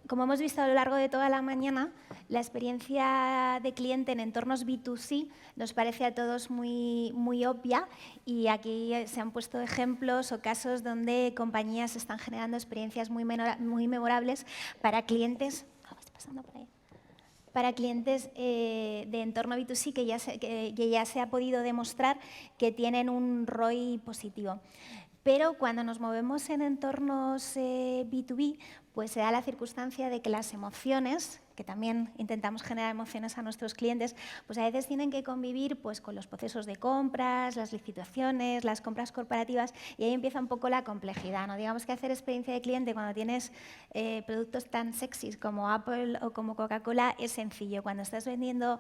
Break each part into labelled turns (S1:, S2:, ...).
S1: Como hemos visto a lo largo de toda la mañana, la experiencia de cliente en entornos B2C nos parece a todos muy obvia, y aquí se han puesto ejemplos o casos donde compañías están generando experiencias muy memorables para clientes. Para clientes de entorno B2C que ya se ha podido demostrar que tienen un ROI positivo. Pero cuando nos movemos en entornos B2B, pues se da la circunstancia de que las emociones, que también intentamos generar emociones a nuestros clientes, pues a veces tienen que convivir pues, con los procesos de compras, las licitaciones, las compras corporativas, y ahí empieza un poco la complejidad, ¿no? Digamos que hacer experiencia de cliente cuando tienes productos tan sexys como Apple o como Coca-Cola es sencillo. Cuando estás vendiendo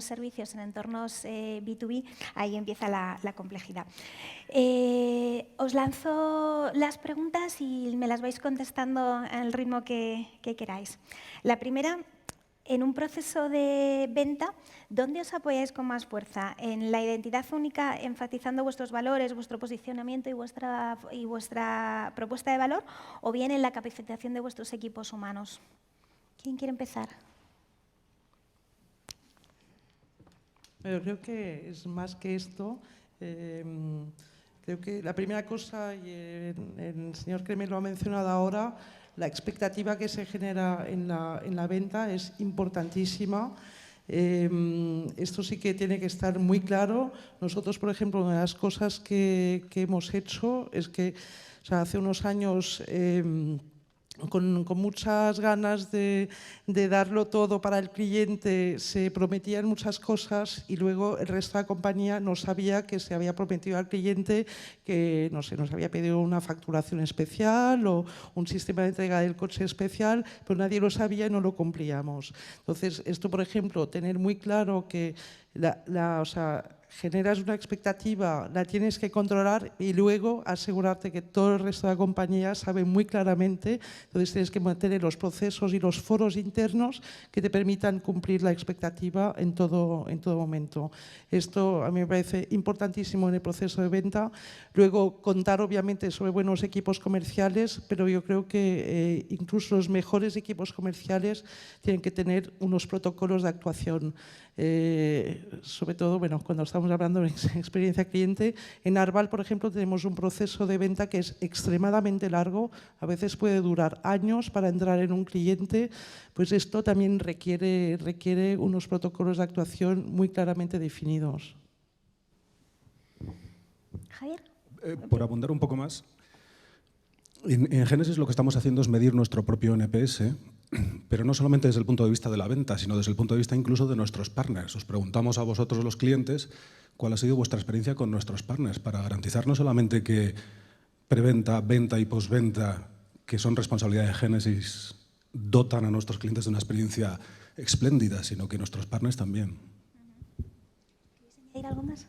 S1: servicios en entornos B2B, ahí empieza la complejidad. Os lanzo las preguntas y me las vais contestando en el ritmo que queráis. La primera, en un proceso de venta, ¿dónde os apoyáis con más fuerza? ¿En la identidad única, enfatizando vuestros valores, vuestro posicionamiento y vuestra propuesta de valor? ¿O bien en la capacitación de vuestros equipos humanos? ¿Quién quiere empezar?
S2: Yo creo que es más que esto. Creo que la primera cosa, y el señor Kremer lo ha mencionado ahora, la expectativa que se genera en la venta es importantísima. Esto sí que tiene que estar muy claro. Nosotros, por ejemplo, una de las cosas que hemos hecho es que, o sea, hace unos años, con muchas ganas de darlo todo para el cliente, se prometían muchas cosas y luego el resto de la compañía no sabía que se había prometido al cliente, que no sé, nos había pedido una facturación especial o un sistema de entrega del coche especial, pero nadie lo sabía y no lo cumplíamos. Entonces, esto, por ejemplo, tener muy claro que o sea, generas una expectativa, la tienes que controlar y luego asegurarte que todo el resto de la compañía sabe muy claramente. Entonces tienes que mantener los procesos y los foros internos que te permitan cumplir la expectativa en todo momento. Esto a mí me parece importantísimo en el proceso de venta. Luego contar obviamente sobre buenos equipos comerciales, pero yo creo que incluso los mejores equipos comerciales tienen que tener unos protocolos de actuación. Sobre todo, bueno, cuando estamos hablando de experiencia cliente, en Arval, por ejemplo, tenemos un proceso de venta que es extremadamente largo, a veces puede durar años para entrar en un cliente, pues esto también requiere unos protocolos de actuación muy claramente definidos.
S1: Javier.
S3: Por abundar un poco más, en Génesis lo que estamos haciendo es medir nuestro propio NPS, pero no solamente desde el punto de vista de la venta, sino desde el punto de vista incluso de nuestros partners. Os preguntamos a vosotros, los clientes, cuál ha sido vuestra experiencia con nuestros partners para garantizar no solamente que preventa, venta y postventa, que son responsabilidad de Génesis, dotan a nuestros clientes de una experiencia espléndida, sino que nuestros partners también.
S1: ¿Quieres añadir algo más?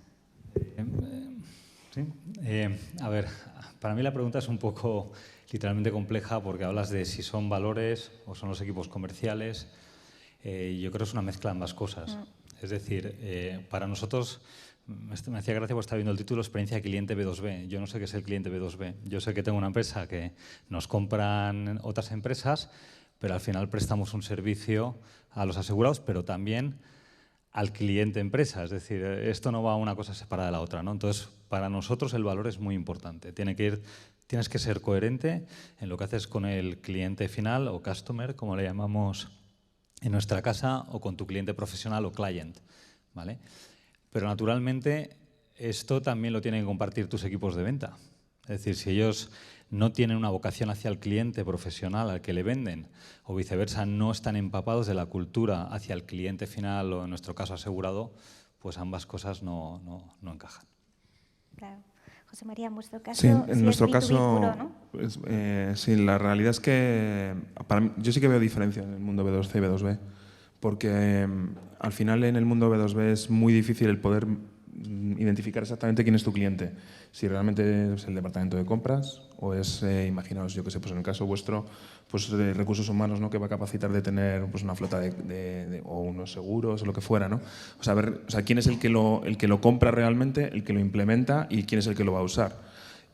S4: Sí. A ver, para mí la pregunta es un poco literalmente compleja porque hablas de si son valores o son los equipos comerciales. Yo creo que es una mezcla de ambas cosas. Es decir, para nosotros, me hacía gracia porque estaba viendo el título, experiencia cliente B2B. Yo no sé qué es el cliente B2B. Yo sé que tengo una empresa que nos compran otras empresas, pero al final prestamos un servicio a los asegurados, pero también al cliente empresa. Es decir, esto no va una cosa separada de la otra, ¿no? Entonces, para nosotros el valor es muy importante. Tienes que ser coherente en lo que haces con el cliente final o customer, como le llamamos en nuestra casa, o con tu cliente profesional o client, ¿vale? Pero naturalmente esto también lo tienen que compartir tus equipos de venta. Es decir, si ellos no tienen una vocación hacia el cliente profesional al que le venden o viceversa, no están empapados de la cultura hacia el cliente final o en nuestro caso asegurado, pues ambas cosas no encajan.
S1: Claro. José María, en vuestro caso,
S5: sí, en nuestro
S1: es B2B
S5: caso,
S1: puro, ¿no?
S5: Pues, sí, la realidad es que para mí, yo sí que veo diferencia en el mundo B2C y B2B, porque al final en el mundo B2B es muy difícil el poder identificar exactamente quién es tu cliente. Si realmente es el departamento de compras o es, imaginaos, yo que sé, pues en el caso vuestro, pues de recursos humanos, ¿no? Que va a capacitar de tener pues una flota o unos seguros o lo que fuera, ¿no? O sea, quién es el que lo compra realmente, el que lo implementa y quién es el que lo va a usar.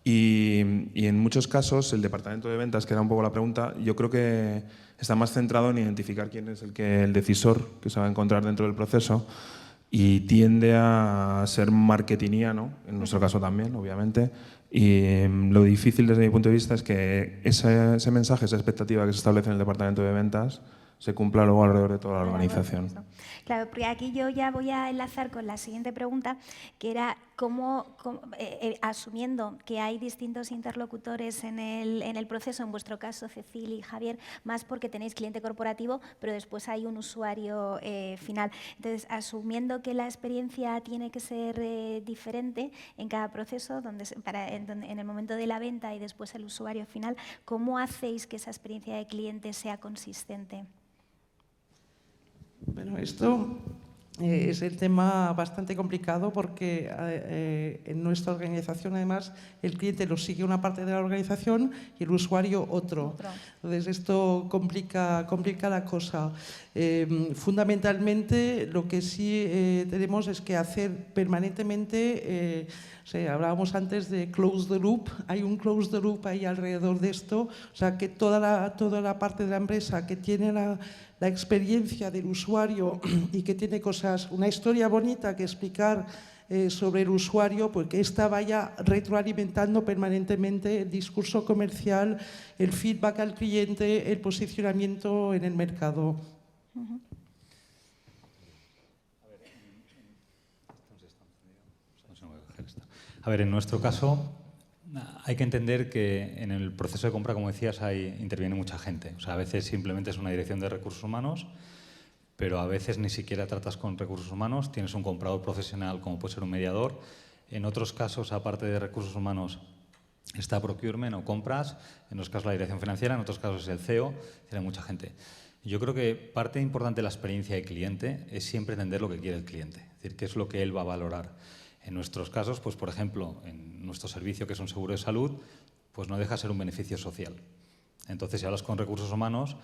S5: Y en muchos casos el departamento de ventas, que era un poco la pregunta, yo creo que está más centrado en identificar quién es el decisor que se va a encontrar dentro del proceso y tiende a ser marketingiano, en nuestro caso también, obviamente. Y lo difícil desde mi punto de vista es que ese mensaje, esa expectativa que se establece en el departamento de ventas se cumpla luego alrededor de toda la organización.
S1: Claro, porque aquí yo ya voy a enlazar con la siguiente pregunta, que era asumiendo que hay distintos interlocutores en el proceso, en vuestro caso, Cecil y Javier, más porque tenéis cliente corporativo, pero después hay un usuario final. Entonces, asumiendo que la experiencia tiene que ser diferente en cada proceso, en el momento de la venta y después el usuario final, ¿cómo hacéis que esa experiencia de cliente sea consistente?
S2: Bueno, esto es el tema bastante complicado porque en nuestra organización, además, el cliente lo sigue una parte de la organización y el usuario otro. Entonces, esto complica la cosa. Fundamentalmente, lo que sí tenemos es que hacer permanentemente, hablábamos antes de close the loop, hay un close the loop ahí alrededor de esto, o sea, que toda la parte de la empresa que tiene la experiencia del usuario y que tiene una historia bonita que explicar sobre el usuario, pues que ésta vaya retroalimentando permanentemente el discurso comercial, el feedback al cliente, el posicionamiento en el mercado.
S4: A ver, en nuestro caso hay que entender que en el proceso de compra, como decías, interviene mucha gente. O sea, a veces simplemente es una dirección de recursos humanos, pero a veces ni siquiera tratas con recursos humanos, tienes un comprador profesional como puede ser un mediador. En otros casos, aparte de recursos humanos, está procurement o compras, en otros casos la dirección financiera, en otros casos es el CEO, tiene mucha gente. Yo creo que parte importante de la experiencia de cliente es siempre entender lo que quiere el cliente, es decir, qué es lo que él va a valorar. En nuestros casos, pues por ejemplo, en nuestro servicio, que es un seguro de salud, pues no deja de ser un beneficio social. Entonces, si hablas con recursos humanos,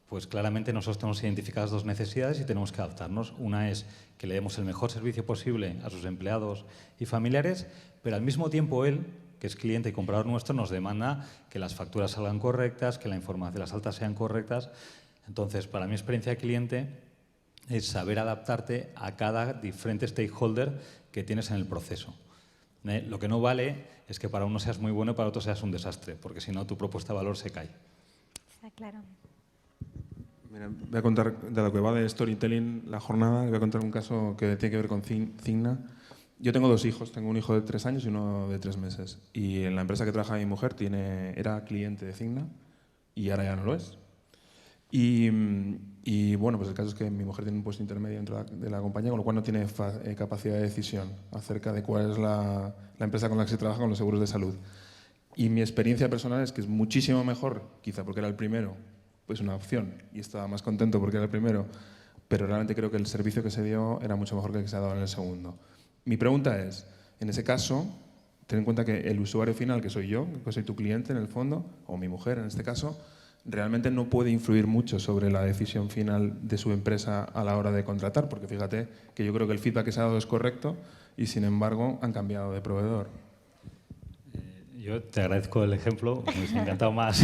S4: pues claramente nosotros tenemos identificadas dos necesidades y tenemos que adaptarnos. Una es que le demos el mejor servicio posible a sus empleados y familiares, pero al mismo tiempo él, que es cliente y comprador nuestro, nos demanda que las facturas salgan correctas, que la información de las altas sean correctas. Entonces, para mi experiencia de cliente es saber adaptarte a cada diferente stakeholder que tienes en el proceso. Lo que no vale es que para uno seas muy bueno y para otro seas un desastre, porque si no tu propuesta de valor se cae.
S1: Está claro.
S5: Mira, voy a contar, de lo que va de storytelling la jornada, voy a contar un caso que tiene que ver con Cigna. Yo tengo dos hijos, tengo un hijo de 3 años y uno de 3 meses. Y en la empresa que trabaja mi mujer era cliente de Cigna y ahora ya no lo es. Y bueno, pues el caso es que mi mujer tiene un puesto intermedio dentro de la compañía, con lo cual no tiene capacidad de decisión acerca de cuál es la empresa con la que se trabaja con los seguros de salud. Y mi experiencia personal es que es muchísimo mejor, quizá porque era el primero, pues una opción, y estaba más contento porque era el primero, pero realmente creo que el servicio que se dio era mucho mejor que el que se ha dado en el segundo. Mi pregunta es, en ese caso, ten en cuenta que el usuario final, que soy yo, que soy tu cliente en el fondo, o mi mujer en este caso, realmente no puede influir mucho sobre la decisión final de su empresa a la hora de contratar, porque fíjate que yo creo que el feedback que se ha dado es correcto y sin embargo han cambiado de proveedor.
S4: Yo te agradezco el ejemplo, me hubiese encantado más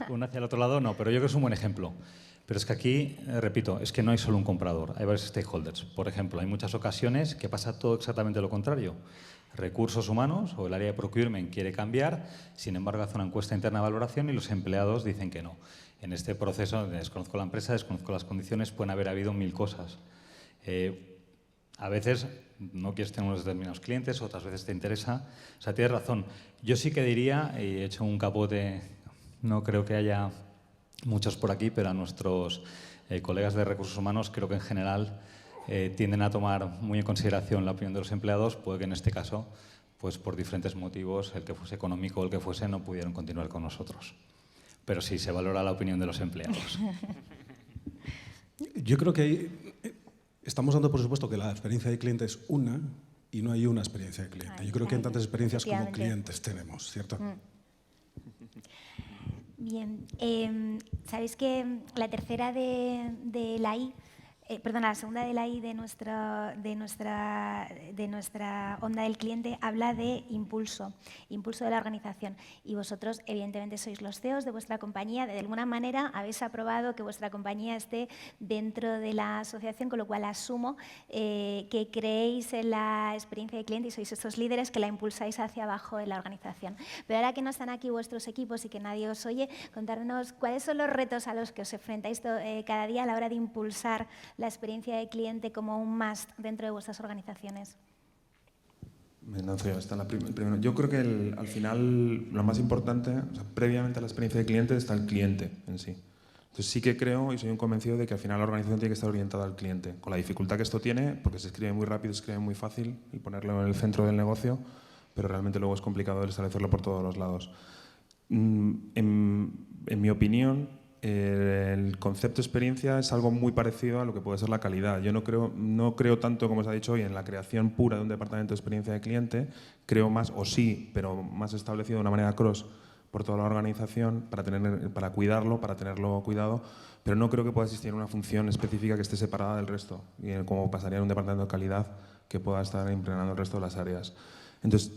S4: uno hacia el otro lado, no, pero yo creo que es un buen ejemplo. Pero es que aquí, repito, es que no hay solo un comprador, hay varios stakeholders. Por ejemplo, hay muchas ocasiones que pasa todo exactamente lo contrario. Recursos humanos o el área de procurement quiere cambiar, sin embargo hace una encuesta interna de valoración y los empleados dicen que no. En este proceso desconozco la empresa, desconozco las condiciones, pueden haber habido 1000 cosas. A veces no quieres tener unos determinados clientes, otras veces te interesa. O sea, tienes razón. Yo sí que diría, y he hecho un capote, no creo que haya muchos por aquí, pero a nuestros colegas de recursos humanos creo que en general tienden a tomar muy en consideración la opinión de los empleados, puede que en este caso, pues por diferentes motivos, el que fuese económico o el que fuese, no pudieron continuar con nosotros. Pero sí, se valora la opinión de los empleados.
S3: Yo creo que estamos dando por supuesto que la experiencia de cliente es una y no hay una experiencia de cliente. Yo creo que hay tantas experiencias como clientes tenemos, ¿cierto?
S1: Bien, sabéis que la tercera de la I la segunda de la I de nuestra onda del cliente habla de impulso de la organización. Y vosotros, evidentemente, sois los CEOs de vuestra compañía. De alguna manera habéis aprobado que vuestra compañía esté dentro de la asociación, con lo cual asumo que creéis en la experiencia de cliente y sois estos líderes que la impulsáis hacia abajo en la organización. Pero ahora que no están aquí vuestros equipos y que nadie os oye, contadnos cuáles son los retos a los que os enfrentáis cada día a la hora de impulsar la experiencia de cliente como un must dentro de vuestras organizaciones.
S5: Me lanzo yo, está primero. Yo creo que al final lo más importante, o sea, previamente a la experiencia de cliente, está el cliente en sí. Entonces sí que creo y soy un convencido de que al final la organización tiene que estar orientada al cliente, con la dificultad que esto tiene, porque se escribe muy rápido, se escribe muy fácil y ponerlo en el centro del negocio, pero realmente luego es complicado el establecerlo por todos los lados. En mi opinión, el concepto experiencia es algo muy parecido a lo que puede ser la calidad. Yo no creo tanto, como se ha dicho hoy, en la creación pura de un departamento de experiencia de cliente. Creo más, o sí, pero más establecido de una manera cross por toda la organización para cuidarlo, para tenerlo cuidado, pero no creo que pueda existir una función específica que esté separada del resto, y como pasaría en un departamento de calidad que pueda estar impregnando el resto de las áreas. Entonces,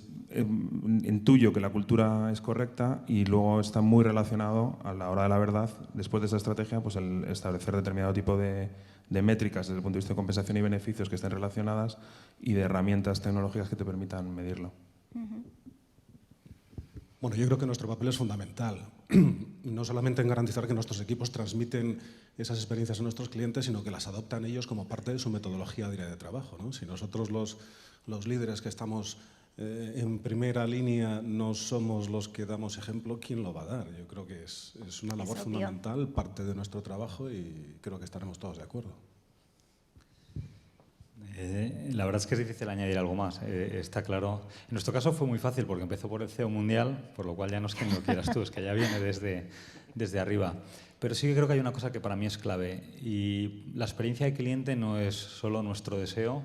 S5: intuyo que la cultura es correcta y luego está muy relacionado a la hora de la verdad, después de esa estrategia, pues el establecer determinado tipo de métricas desde el punto de vista de compensación y beneficios que estén relacionadas y de herramientas tecnológicas que te permitan medirlo.
S3: Bueno, yo creo que nuestro papel es fundamental, no solamente en garantizar que nuestros equipos transmiten esas experiencias a nuestros clientes, sino que las adoptan ellos como parte de su metodología diaria de trabajo, ¿no? Si nosotros los líderes que estamos en primera línea no somos los que damos ejemplo, ¿quién lo va a dar? Yo creo que es una labor fundamental, parte de nuestro trabajo, y creo que estaremos todos de acuerdo.
S4: La verdad es que es difícil añadir algo más, está claro. En nuestro caso fue muy fácil porque empezó por el CEO mundial, por lo cual ya no es que me lo quieras tú, es que ya viene desde arriba. Pero sí que creo que hay una cosa que para mí es clave, y la experiencia de cliente no es solo nuestro deseo.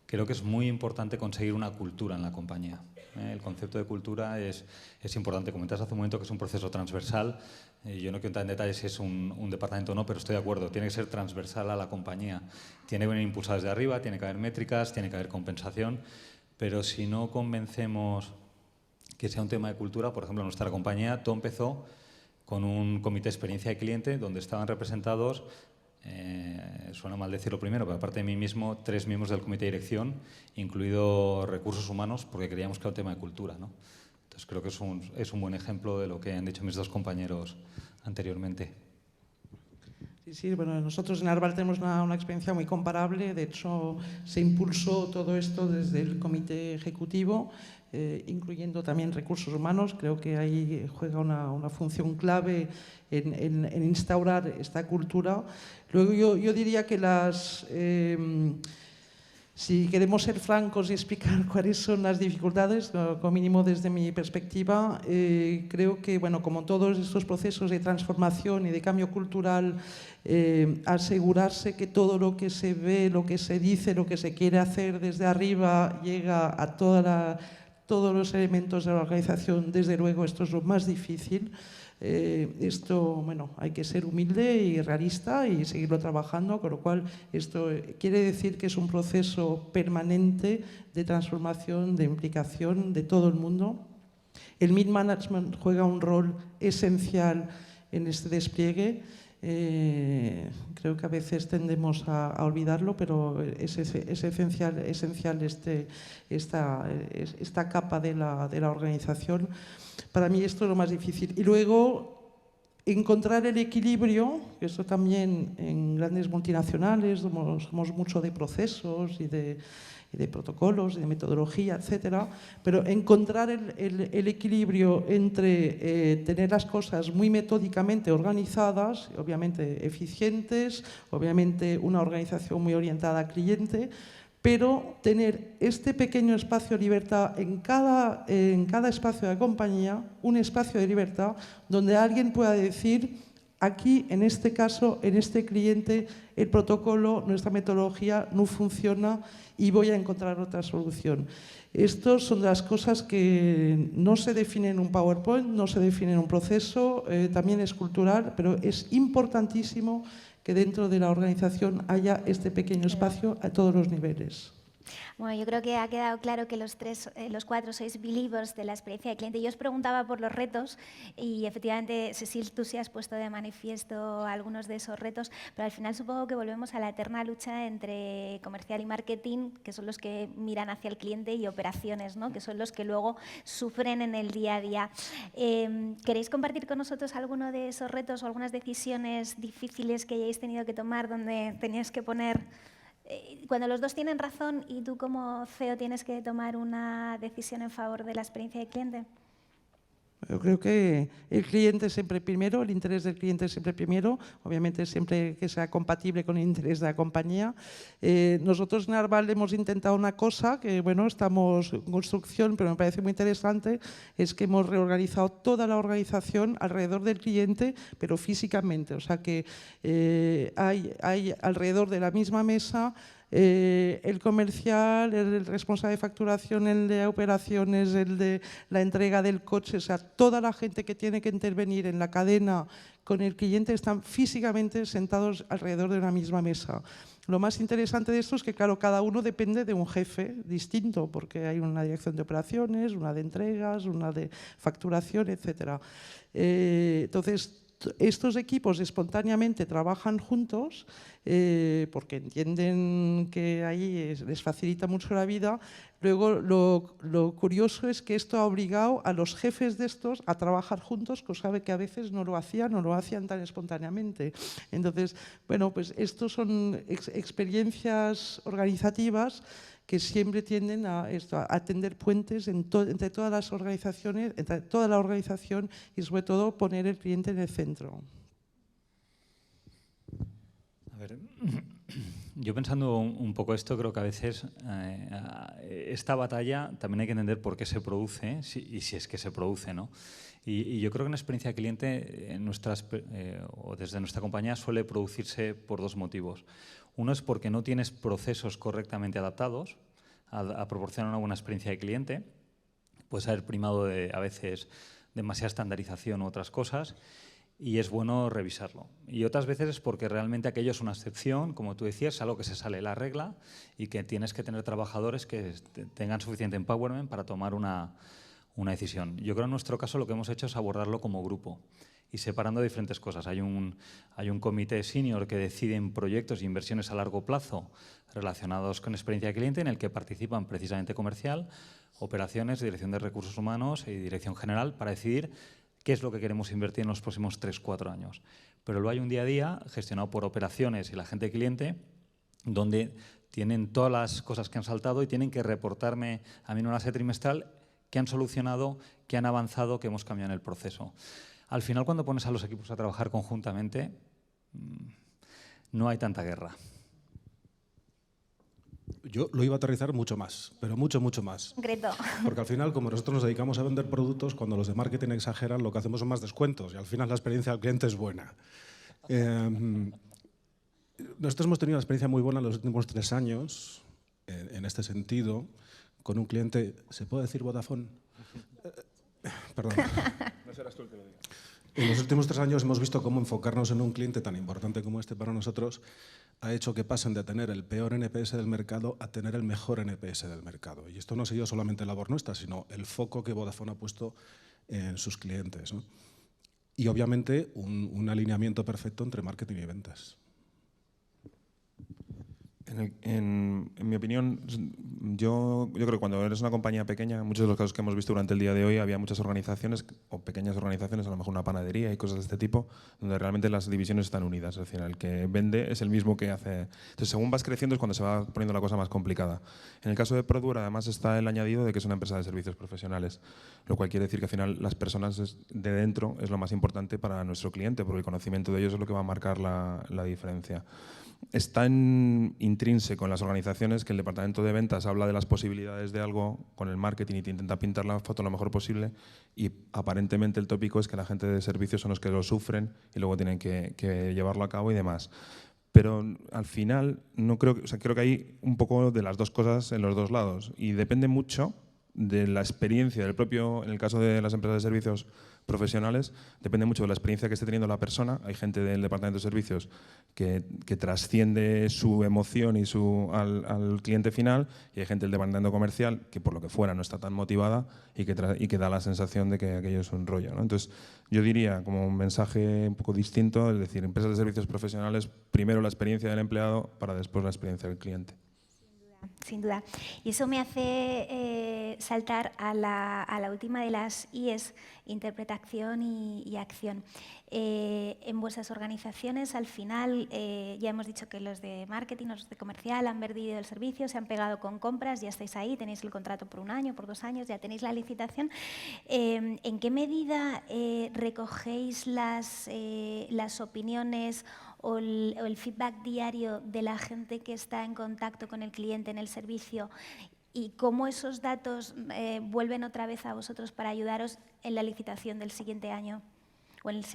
S4: Creo que es muy importante conseguir una cultura en la compañía. El concepto de cultura es importante. Comentas hace un momento que es un proceso transversal. Yo no quiero entrar en detalles si es un departamento o no, pero estoy de acuerdo. Tiene que ser transversal a la compañía. Tiene que venir impulsado desde arriba, tiene que haber métricas, tiene que haber compensación. Pero si no convencemos que sea un tema de cultura, por ejemplo, en nuestra compañía, todo empezó con un comité de experiencia de cliente donde estaban representados, suena mal decirlo primero, pero aparte de mí mismo, 3 miembros del comité de dirección, incluido recursos humanos, porque creíamos que era un tema de cultura, ¿no? Entonces creo que es un buen ejemplo de lo que han dicho mis dos compañeros anteriormente.
S2: Sí, bueno, nosotros en Arval tenemos una experiencia muy comparable. De hecho, se impulsó todo esto desde el comité ejecutivo, incluyendo también recursos humanos. Creo que ahí juega una función clave en instaurar esta cultura. Luego yo diría que si queremos ser francos y explicar cuáles son las dificultades, como mínimo desde mi perspectiva, creo que, bueno, como todos estos procesos de transformación y de cambio cultural, asegurarse que todo lo que se ve, lo que se dice, lo que se quiere hacer desde arriba llega a todos los elementos de la organización, desde luego esto es lo más difícil. Esto, bueno, hay que ser humilde y realista y seguirlo trabajando, con lo cual esto quiere decir que es un proceso permanente de transformación, de implicación de todo el mundo. El Mid Management juega un rol esencial en este despliegue. Creo que a veces tendemos a olvidarlo, pero es esencial esta capa de la organización. Para mí esto es lo más difícil. Y luego encontrar el equilibrio, que esto también en grandes multinacionales somos mucho de procesos y de protocolos, de metodología, etcétera, pero encontrar el equilibrio entre tener las cosas muy metódicamente organizadas, obviamente eficientes, obviamente una organización muy orientada al cliente, pero tener este pequeño espacio de libertad en cada espacio de la compañía, un espacio de libertad donde alguien pueda decir: aquí, en este caso, en este cliente, el protocolo, nuestra metodología no funciona y voy a encontrar otra solución. Estas son las cosas que no se definen en un PowerPoint, no se definen en un proceso, también es cultural, pero es importantísimo que dentro de la organización haya este pequeño espacio a todos los niveles.
S1: Bueno, yo creo que ha quedado claro que los cuatro sois believers de la experiencia de cliente. Yo os preguntaba por los retos y efectivamente, Cecil, tú sí has puesto de manifiesto algunos de esos retos, pero al final supongo que volvemos a la eterna lucha entre comercial y marketing, que son los que miran hacia el cliente, y operaciones, ¿no?, que son los que luego sufren en el día a día. ¿Queréis compartir con nosotros alguno de esos retos o algunas decisiones difíciles que hayáis tenido que tomar donde tenías que poner... Cuando los dos tienen razón y tú como CEO tienes que tomar una decisión en favor de la experiencia del cliente?
S2: Yo creo que el cliente siempre primero, el interés del cliente siempre primero, obviamente siempre que sea compatible con el interés de la compañía. Nosotros en Arval hemos intentado una cosa que, bueno, estamos en construcción, pero me parece muy interesante, es que hemos reorganizado toda la organización alrededor del cliente, pero físicamente. O sea que hay alrededor de la misma mesa el comercial, el responsable de facturación, el de operaciones, el de la entrega del coche, o sea, toda la gente que tiene que intervenir en la cadena con el cliente están físicamente sentados alrededor de una misma mesa. Lo más interesante de esto es que, claro, cada uno depende de un jefe distinto, porque hay una dirección de operaciones, una de entregas, una de facturación, etc. Entonces, estos equipos espontáneamente trabajan juntos porque entienden que ahí les facilita mucho la vida. Luego, lo curioso es que esto ha obligado a los jefes de estos a trabajar juntos, cosa que a veces no lo hacían tan espontáneamente. Entonces, bueno, pues estos son experiencias organizativas que siempre tienden a tender puentes entre todas las organizaciones, entre toda la organización, y sobre todo poner el cliente en el centro.
S4: A ver, yo pensando un poco esto, creo que a veces esta batalla también hay que entender por qué se produce y si es que se produce, ¿no? Y yo creo que una experiencia de cliente o desde nuestra compañía suele producirse por dos motivos. Uno es porque no tienes procesos correctamente adaptados a proporcionar una buena experiencia de cliente. Puedes haber primado a veces demasiada estandarización u otras cosas, y es bueno revisarlo. Y otras veces es porque realmente aquello es una excepción, como tú decías, es algo que se sale de la regla y que tienes que tener trabajadores que tengan suficiente empowerment para tomar una decisión. Yo creo que en nuestro caso lo que hemos hecho es abordarlo como grupo y separando diferentes cosas. Hay un comité senior que decide en proyectos e inversiones a largo plazo relacionados con experiencia de cliente, en el que participan precisamente comercial, operaciones, dirección de recursos humanos y dirección general, para decidir qué es lo que queremos invertir en los próximos 3-4 años. Pero luego hay un día a día gestionado por operaciones y la gente de cliente, donde tienen todas las cosas que han saltado y tienen que reportarme a mí en una serie trimestral qué han solucionado, qué han avanzado, qué hemos cambiado en el proceso. Al final, cuando pones a los equipos a trabajar conjuntamente, no hay tanta guerra.
S3: Yo lo iba a aterrizar mucho más, pero mucho más.
S1: Concreto.
S3: Porque al final, como nosotros nos dedicamos a vender productos, cuando los de marketing exageran, lo que hacemos son más descuentos y al final la experiencia del cliente es buena. Nosotros hemos tenido una experiencia muy buena en los últimos 3 años, en este sentido, con un cliente. ¿Se puede decir Vodafone? Perdón.
S5: No serás tú el que lo diga.
S3: En los últimos 3 años hemos visto cómo enfocarnos en un cliente tan importante como este para nosotros ha hecho que pasen de tener el peor NPS del mercado a tener el mejor NPS del mercado. Y esto no ha sido solamente labor nuestra, sino el foco que Vodafone ha puesto en sus clientes, ¿no? Y obviamente un alineamiento perfecto entre marketing y ventas.
S5: En mi opinión, yo creo que cuando eres una compañía pequeña, muchos de los casos que hemos visto durante el día de hoy, había muchas organizaciones o pequeñas organizaciones, a lo mejor una panadería y cosas de este tipo, donde realmente las divisiones están unidas. Es decir, el que vende es el mismo que hace. Entonces, según vas creciendo es cuando se va poniendo la cosa más complicada. En el caso de Produr, además, está el añadido de que es una empresa de servicios profesionales, lo cual quiere decir que al final las personas de dentro es lo más importante para nuestro cliente, porque el conocimiento de ellos es lo que va a marcar la diferencia. Es tan intrínseco en las organizaciones que el departamento de ventas habla de las posibilidades de algo con el marketing y te intenta pintar la foto lo mejor posible, y aparentemente el tópico es que la gente de servicios son los que lo sufren y luego tienen que llevarlo a cabo y demás. Pero al final no creo, creo que hay un poco de las dos cosas en los dos lados y depende mucho de la experiencia del propio, en el caso de las empresas de servicios profesionales, depende mucho de la experiencia que esté teniendo la persona. Hay gente del departamento de servicios que trasciende su emoción y al cliente final, y hay gente del departamento comercial que por lo que fuera no está tan motivada y que da la sensación de que aquello es un rollo, ¿no? Entonces, yo diría como un mensaje un poco distinto, es decir, empresas de servicios profesionales, primero la experiencia del empleado para después la experiencia del cliente.
S1: Sin duda. Y eso me hace saltar a la última de las IES, interpretación y acción. En vuestras organizaciones, al final, ya hemos dicho que los de marketing, los de comercial han vendido el servicio, se han pegado con compras, ya estáis ahí, tenéis el contrato por 1 año, por 2 años, ya tenéis la licitación. ¿En qué medida recogéis las opiniones o el feedback diario de la gente que está en contacto con el cliente en el servicio, y cómo esos datos vuelven otra vez a vosotros para ayudaros en la licitación del siguiente año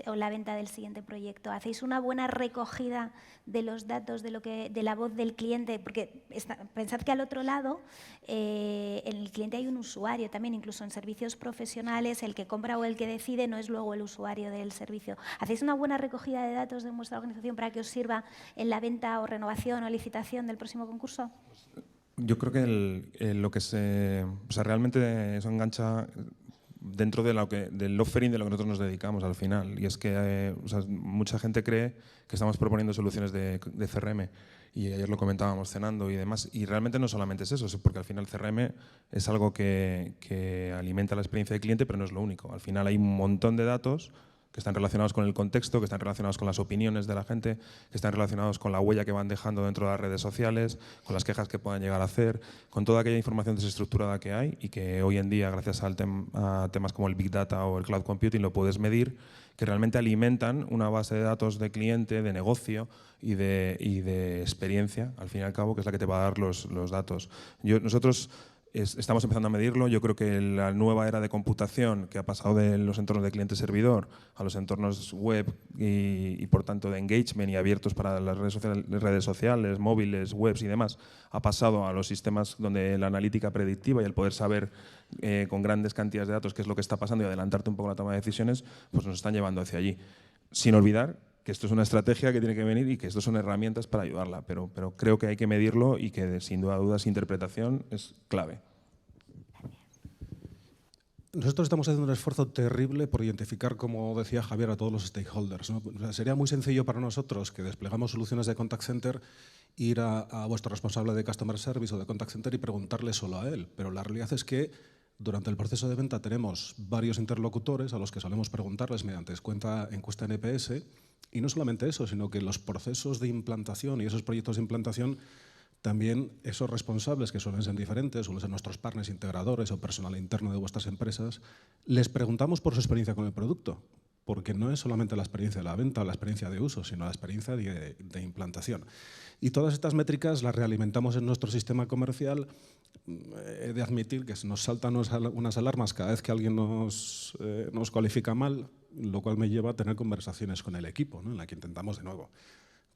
S1: o la venta del siguiente proyecto? ¿Hacéis una buena recogida de los datos, de la voz del cliente? Porque pensad que al otro lado, en el cliente hay un usuario también, incluso en servicios profesionales, el que compra o el que decide no es luego el usuario del servicio. ¿Hacéis una buena recogida de datos de vuestra organización para que os sirva en la venta o renovación o licitación del próximo concurso?
S5: Yo creo que lo que realmente eso engancha dentro de del offering de lo que nosotros nos dedicamos al final. Y es que mucha gente cree que estamos proponiendo soluciones de CRM, y ayer lo comentábamos cenando y demás, y realmente no solamente es eso, porque al final CRM es algo que alimenta la experiencia del cliente, pero no es lo único. Al final hay un montón de datos que están relacionados con el contexto, que están relacionados con las opiniones de la gente, que están relacionados con la huella que van dejando dentro de las redes sociales, con las quejas que puedan llegar a hacer, con toda aquella información desestructurada que hay y que hoy en día, gracias a temas como el Big Data o el Cloud Computing, lo puedes medir, que realmente alimentan una base de datos de cliente, de negocio y de experiencia, al fin y al cabo, que es la que te va a dar los datos. Nosotros estamos empezando a medirlo. Yo creo que la nueva era de computación, que ha pasado de los entornos de cliente-servidor a los entornos web y por tanto de engagement y abiertos para las redes sociales, móviles, webs y demás, ha pasado a los sistemas donde la analítica predictiva y el poder saber con grandes cantidades de datos qué es lo que está pasando y adelantarte un poco la toma de decisiones, pues nos están llevando hacia allí. Sin olvidar que esto es una estrategia que tiene que venir y que esto son herramientas para ayudarla, pero creo que hay que medirlo y que sin duda dudas interpretación es clave.
S3: Nosotros estamos haciendo un esfuerzo terrible por identificar, como decía Javier, a todos los stakeholders, ¿no? O sea, sería muy sencillo para nosotros, que desplegamos soluciones de contact center, ir a vuestro responsable de Customer Service o de Contact Center y preguntarle solo a él. Pero la realidad es que durante el proceso de venta tenemos varios interlocutores a los que solemos preguntarles mediante encuesta NPS. Y no solamente eso, sino que los procesos de implantación y esos proyectos de implantación, también esos responsables, que suelen ser diferentes, suelen ser nuestros partners integradores o personal interno de vuestras empresas, les preguntamos por su experiencia con el producto, porque no es solamente la experiencia de la venta o la experiencia de uso, sino la experiencia de implantación. Y todas estas métricas las realimentamos en nuestro sistema comercial. He de admitir que nos saltan unas alarmas cada vez que alguien nos cualifica mal, lo cual me lleva a tener conversaciones con el equipo, ¿no? En la que intentamos de nuevo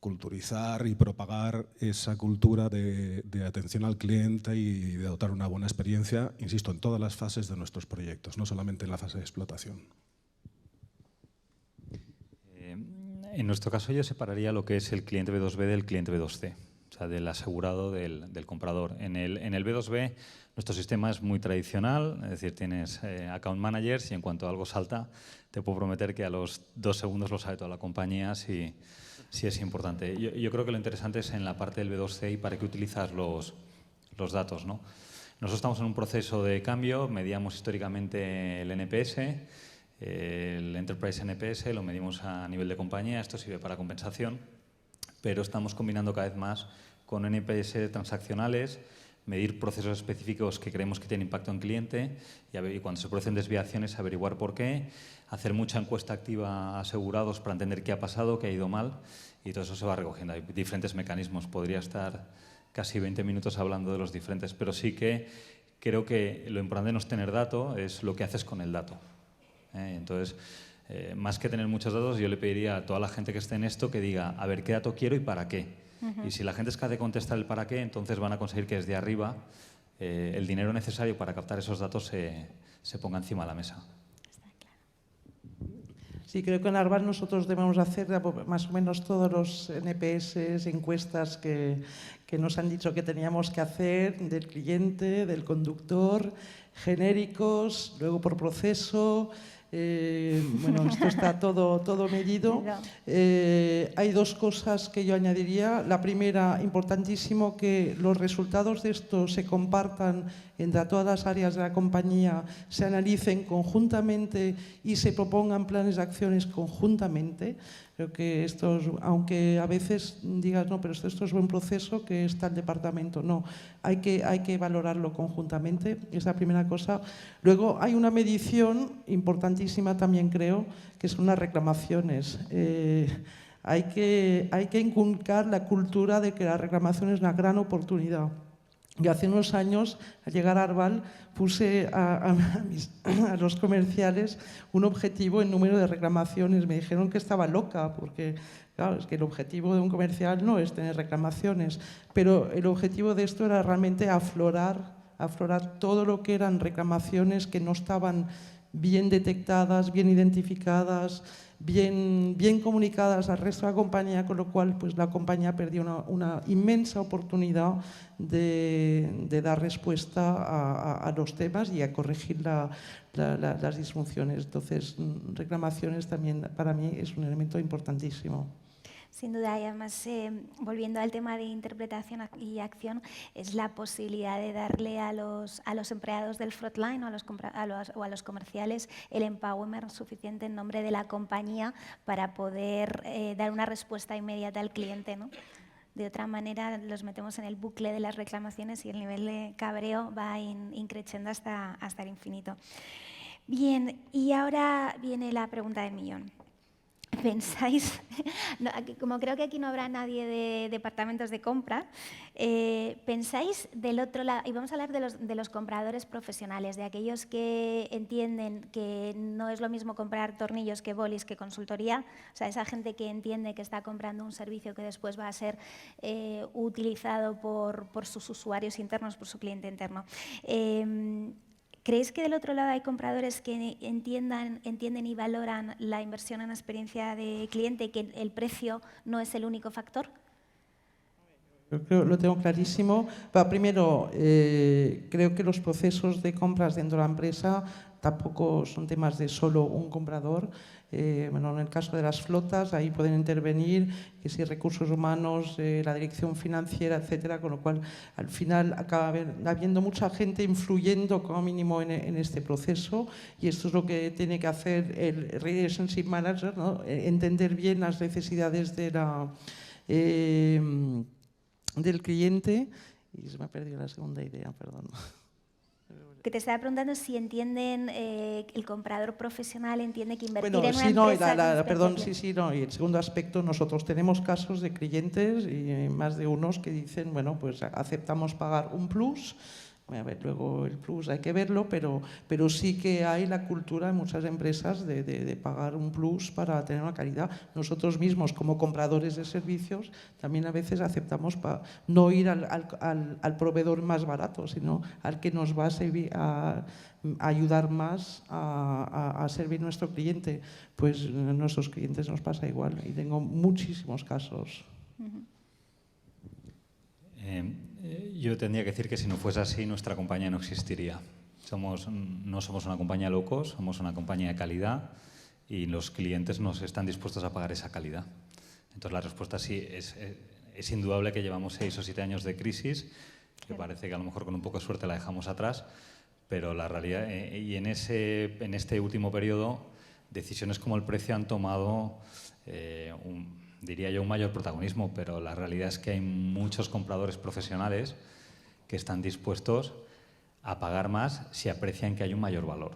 S3: culturizar y propagar esa cultura de atención al cliente y de dotar una buena experiencia, insisto, en todas las fases de nuestros proyectos, no solamente en la fase de explotación.
S4: En nuestro caso yo separaría lo que es el cliente B2B del cliente B2C, o sea, del asegurado del comprador. En el B2B nuestro sistema es muy tradicional, es decir, tienes account managers y en cuanto algo salta, te puedo prometer que a los 2 segundos lo sabe toda la compañía si es importante. Yo creo que lo interesante es en la parte del B2C y para qué utilizas los datos, ¿no? Nosotros estamos en un proceso de cambio, medíamos históricamente el NPS, el Enterprise NPS, lo medimos a nivel de compañía, esto sirve para compensación, pero estamos combinando cada vez más con NPS transaccionales, medir procesos específicos que creemos que tienen impacto en cliente y cuando se producen desviaciones averiguar por qué, hacer mucha encuesta activa a asegurados para entender qué ha pasado, qué ha ido mal y todo eso se va recogiendo. Hay diferentes mecanismos, podría estar casi 20 minutos hablando de los diferentes, pero sí que creo que lo importante no es tener dato, es lo que haces con el dato. Entonces, más que tener muchos datos, yo le pediría a toda la gente que esté en esto que diga, a ver, ¿qué dato quiero y para qué? Y si la gente es capaz de contestar el para qué, entonces van a conseguir que desde arriba el dinero necesario para captar esos datos se ponga encima de la mesa.
S2: Sí, creo que en Arval nosotros debemos hacer más o menos todos los NPS, encuestas que nos han dicho que teníamos que hacer, del cliente, del conductor, genéricos, luego por proceso. Bueno, esto está todo medido. Hay dos cosas que yo añadiría. La primera, importantísimo, que los resultados de esto se compartan entre todas las áreas de la compañía, se analicen conjuntamente y se propongan planes de acciones conjuntamente. Creo que esto, aunque a veces digas, no, pero esto es buen proceso, que está el departamento. No, hay que valorarlo conjuntamente, es la primera cosa. Luego hay una medición importantísima también, creo, que son las reclamaciones. Hay que inculcar la cultura de que la reclamación es una gran oportunidad. Yo hace unos años, al llegar a Arval, puse a los comerciales un objetivo en número de reclamaciones. Me dijeron que estaba loca, porque claro, es que el objetivo de un comercial no es tener reclamaciones, pero el objetivo de esto era realmente aflorar todo lo que eran reclamaciones que no estaban bien detectadas, bien identificadas, bien comunicadas al resto de la compañía, con lo cual pues, la compañía perdió una inmensa oportunidad de dar respuesta a los temas y a corregir las disfunciones. Entonces, reclamaciones también para mí es un elemento importantísimo.
S1: Sin duda, y además, volviendo al tema de interpretación y acción, es la posibilidad de darle a los empleados del frontline o a los comerciales el empowerment suficiente en nombre de la compañía para poder dar una respuesta inmediata al cliente, ¿no? De otra manera, los metemos en el bucle de las reclamaciones y el nivel de cabreo va increciendo hasta el infinito. Bien, y ahora viene la pregunta del millón. ¿Pensáis, como creo que aquí no habrá nadie de departamentos de compra, pensáis del otro lado, y vamos a hablar de los compradores profesionales, de aquellos que entienden que no es lo mismo comprar tornillos que bolis que consultoría, o sea, esa gente que entiende que está comprando un servicio que después va a ser utilizado por sus usuarios internos, por su cliente interno. ¿Creéis que del otro lado hay compradores que entienden y valoran la inversión en la experiencia de cliente y que el precio no es el único factor?
S2: Yo creo, lo tengo clarísimo. Primero, creo que los procesos de compras dentro de la empresa tampoco son temas de solo un comprador. Bueno, en el caso de las flotas, ahí pueden intervenir que si recursos humanos, la dirección financiera, etcétera, con lo cual al final acaba habiendo mucha gente influyendo como mínimo en este proceso, y esto es lo que tiene que hacer el Relationship Manager, ¿no? Entender bien las necesidades de del cliente. Y se me ha perdido la segunda idea, perdón.
S1: Que te estaba preguntando si entienden, el comprador profesional entiende que invertir
S2: bueno,
S1: en una
S2: sí, no,
S1: empresa...
S2: perdón, sí, no. Y el segundo aspecto, nosotros tenemos casos de clientes, y más de unos, que dicen, bueno, pues aceptamos pagar un plus. A ver, luego el plus hay que verlo, pero sí que hay la cultura en muchas empresas de pagar un plus para tener una calidad. Nosotros mismos, como compradores de servicios, también a veces aceptamos no ir al proveedor más barato, sino al que nos va a servir a ayudar más a servir nuestro cliente. Pues a nuestros clientes nos pasa igual, y tengo muchísimos casos.
S4: Yo tendría que decir que si no fuese así, nuestra compañía no existiría. No somos una compañía low cost, somos una compañía de calidad, y los clientes nos están dispuestos a pagar esa calidad. Entonces la respuesta sí es indudable que llevamos 6 o 7 años de crisis, que parece que a lo mejor con un poco de suerte la dejamos atrás, pero la realidad, y en este último periodo, decisiones como el precio han tomado diría yo un mayor protagonismo, pero la realidad es que hay muchos compradores profesionales que están dispuestos a pagar más si aprecian que hay un mayor valor.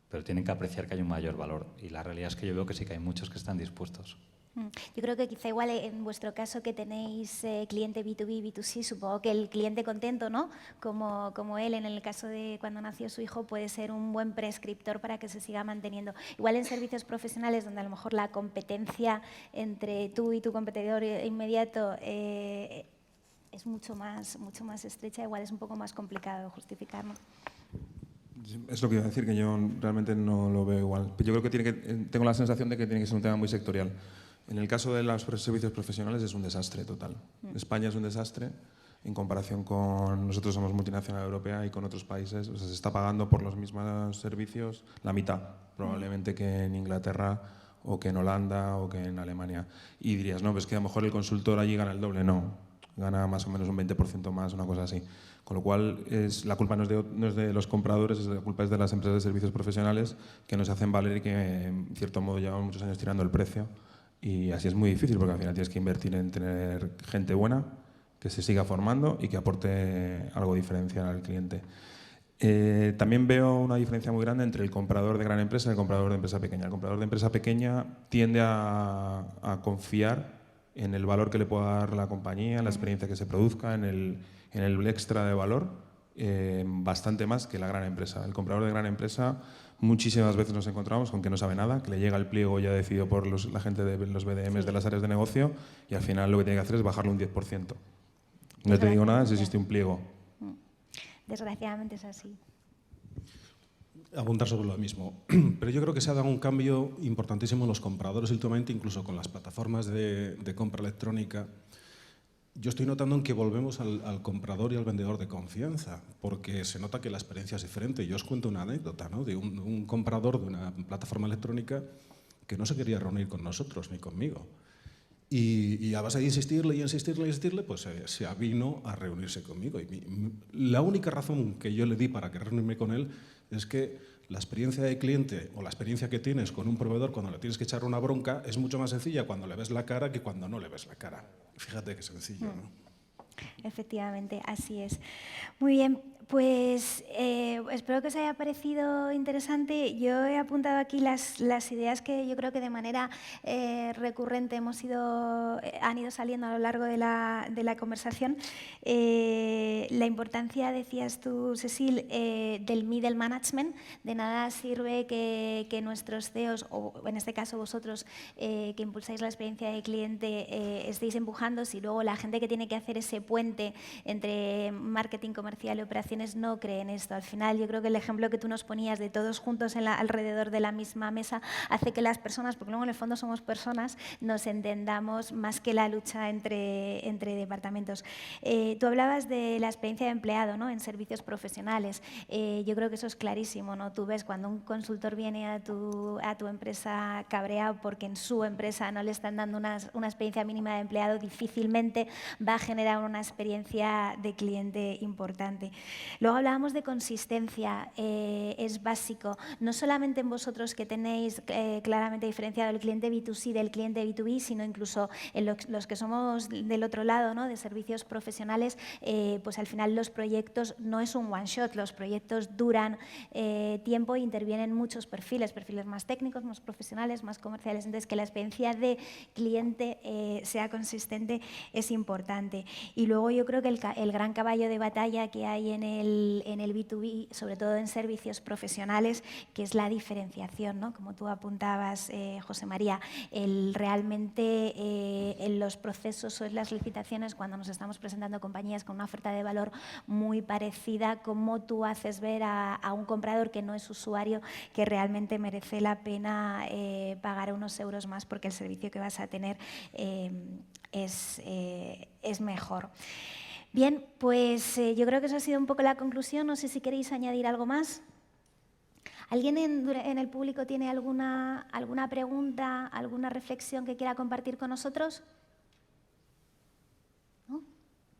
S4: Pero tienen que apreciar que hay un mayor valor, y la realidad es que yo veo que sí que hay muchos que están dispuestos.
S1: Yo creo que quizá igual en vuestro caso, que tenéis cliente B2B, B2C, supongo que el cliente contento, ¿no? Como él, en el caso de cuando nació su hijo, puede ser un buen prescriptor para que se siga manteniendo. Igual en servicios profesionales, donde a lo mejor la competencia entre tú y tu competidor inmediato es mucho más estrecha, igual es un poco más complicado justificar, ¿no?
S5: Es lo que iba a decir, que yo realmente no lo veo igual. Yo creo que tengo la sensación de que tiene que ser un tema muy sectorial. En el caso de los servicios profesionales es un desastre total. España es un desastre en comparación con nosotros somos multinacional europea y con otros países. O sea, se está pagando por los mismos servicios la mitad, probablemente que en Inglaterra o que en Holanda o que en Alemania. Y dirías, no, pues que a lo mejor el consultor allí gana el doble. No, gana más o menos un 20% más, una cosa así. Con lo cual, la culpa no es de los compradores, la culpa es de las empresas de servicios profesionales que nos hacen valer y que, en cierto modo, llevan muchos años tirando el precio. Y así es muy difícil, porque al final tienes que invertir en tener gente buena, que se siga formando y que aporte algo diferencial al cliente. También veo una diferencia muy grande entre el comprador de gran empresa y el comprador de empresa pequeña. El comprador de empresa pequeña tiende a confiar en el valor que le pueda dar la compañía, en la experiencia que se produzca, en el extra de valor, bastante más que la gran empresa. El comprador de gran empresa muchísimas veces nos encontramos con que no sabe nada, que le llega el pliego ya decidido por la gente de los BDMs de las áreas de negocio y al final lo que tiene que hacer es bajarlo un 10%. No te digo nada si existe un pliego.
S1: Desgraciadamente es así.
S3: Apuntar sobre lo mismo. Pero yo creo que se ha dado un cambio importantísimo en los compradores últimamente, incluso con las plataformas de compra electrónica. Yo estoy notando en que volvemos al comprador y al vendedor de confianza, porque se nota que la experiencia es diferente. Yo os cuento una anécdota, ¿no?, de un comprador de una plataforma electrónica que no se quería reunir con nosotros ni conmigo. Y a base de insistirle y insistirle y insistirle, pues se avino a reunirse conmigo. Y la única razón que yo le di para que reunirme con él es que la experiencia de cliente o la experiencia que tienes con un proveedor cuando le tienes que echar una bronca es mucho más sencilla cuando le ves la cara que cuando no le ves la cara. Fíjate qué sencillo, ¿no?
S1: Efectivamente, así es. Muy bien, pues espero que os haya parecido interesante. Yo he apuntado aquí las ideas que yo creo que de manera recurrente han ido saliendo a lo largo de la conversación. La importancia, decías tú, Cecil, del middle management. De nada sirve que nuestros CEOs, o en este caso vosotros, que impulsáis la experiencia de cliente, estéis empujando si luego la gente que tiene que hacer ese puente entre marketing comercial y operaciones no cree en esto. Al final, yo creo que el ejemplo que tú nos ponías de todos juntos alrededor de la misma mesa hace que las personas, porque luego en el fondo somos personas, nos entendamos más que la lucha entre departamentos. Tú hablabas de la experiencia de empleado, ¿no?, en servicios profesionales. Yo creo que eso es clarísimo, ¿no? Tú ves cuando un consultor viene a tu empresa cabreado porque en su empresa no le están dando una experiencia mínima de empleado, difícilmente va a generar una experiencia de cliente importante. Luego hablábamos de consistencia, es básico, no solamente en vosotros que tenéis claramente diferenciado el cliente B2C del cliente B2B, sino incluso en los que somos del otro lado, ¿no?, de servicios profesionales, pues al final los proyectos no es un one shot, los proyectos duran tiempo e intervienen muchos perfiles más técnicos, más profesionales, más comerciales. Entonces, que la experiencia de cliente sea consistente es importante. Y luego yo creo que el gran caballo de batalla que hay en el B2B, sobre todo en servicios profesionales, que es la diferenciación, ¿no?, como tú apuntabas, José María, realmente en los procesos o en las licitaciones, cuando nos estamos presentando compañías con una oferta de valor muy parecida, cómo tú haces ver a un comprador que no es usuario que realmente merece la pena pagar unos euros más porque el servicio que vas a tener es mejor. Bien, pues yo creo que eso ha sido un poco la conclusión. No sé si queréis añadir algo más. ¿Alguien en el público tiene alguna pregunta, alguna reflexión que quiera compartir con nosotros? ¿No?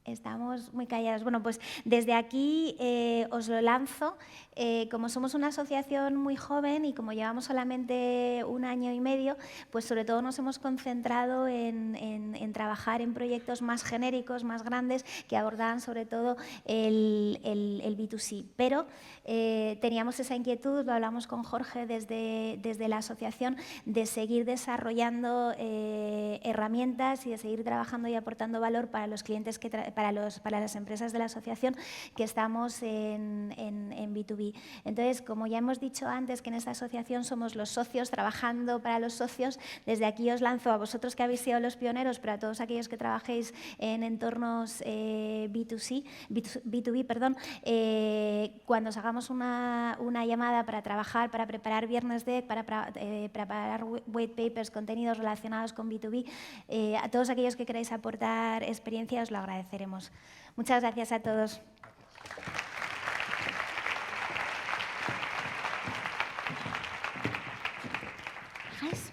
S1: Estamos muy callados. Bueno, pues desde aquí os lo lanzo. Como somos una asociación muy joven y como llevamos solamente 1 año y medio, pues sobre todo nos hemos concentrado en trabajar en proyectos más genéricos, más grandes, que abordaban sobre todo el B2C. Pero teníamos esa inquietud, lo hablamos con Jorge desde la asociación, de seguir desarrollando herramientas y de seguir trabajando y aportando valor para los clientes para para las empresas de la asociación que estamos en B2B. Entonces, como ya hemos dicho antes, que en esta asociación somos los socios trabajando para los socios, desde aquí os lanzo a vosotros que habéis sido los pioneros, pero a todos aquellos que trabajéis en entornos B2B, perdón, cuando os hagamos una llamada para trabajar, para preparar Viernes Deck, para preparar white papers, contenidos relacionados con B2B, a todos aquellos que queráis aportar experiencia os lo agradeceremos. Muchas gracias a todos. Gracias.